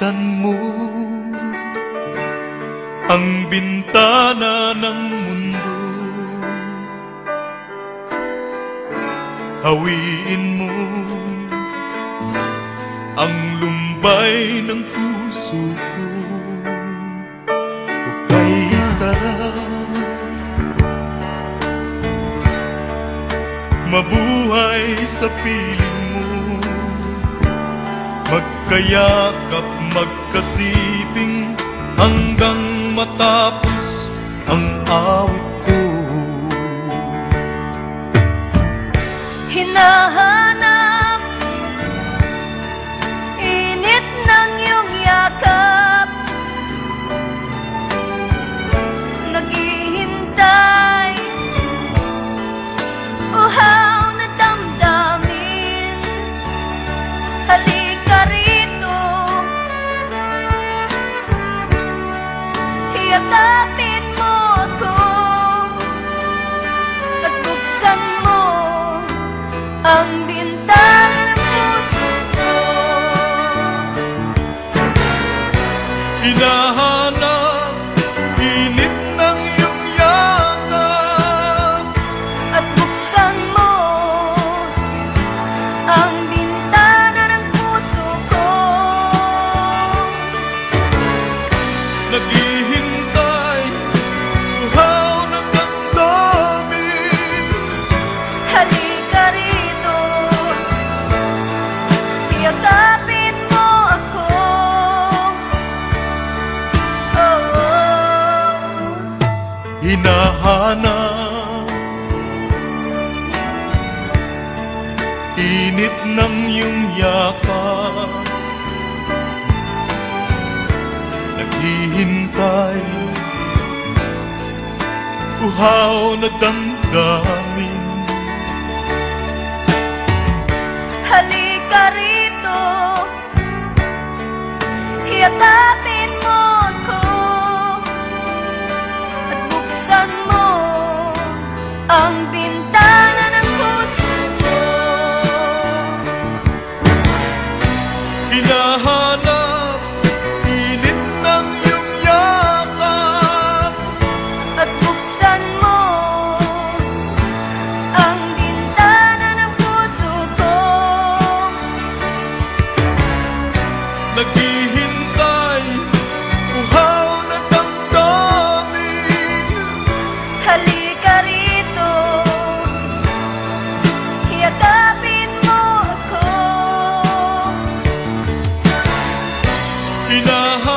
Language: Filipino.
buksan mo ang bintana ng mundo. Hawiin mo ang lumbay ng puso ko. Ukay sarap mabuhay sa piling mo, magkayakap, magkasiping hanggang matapos ang awit ko. Hinahanap init ng iyong yakap, naghihintay uhaw na damdamin. Halika rito, yakapin mo ako at buksan mo ang bintana ng puso ko. Hinahanap init ng iyong yakap at buksan mo ang bintana ng puso ko. Naghihintay uhaw na damdamin. Halika rito, yakapin mo ako. Oh, oh. Hinahanap init ng iyong yakap, naghihintay uhaw na damdamin. Halika rito, yakapin mo ako at buksan mo ang bintana ng puso ko. Hinahanap init ng iyong yakap At buksan mo ang bintana ng puso ko. naghihintay uhaw na damdamin. Halika rito, yakapin mo ako. Hinahanap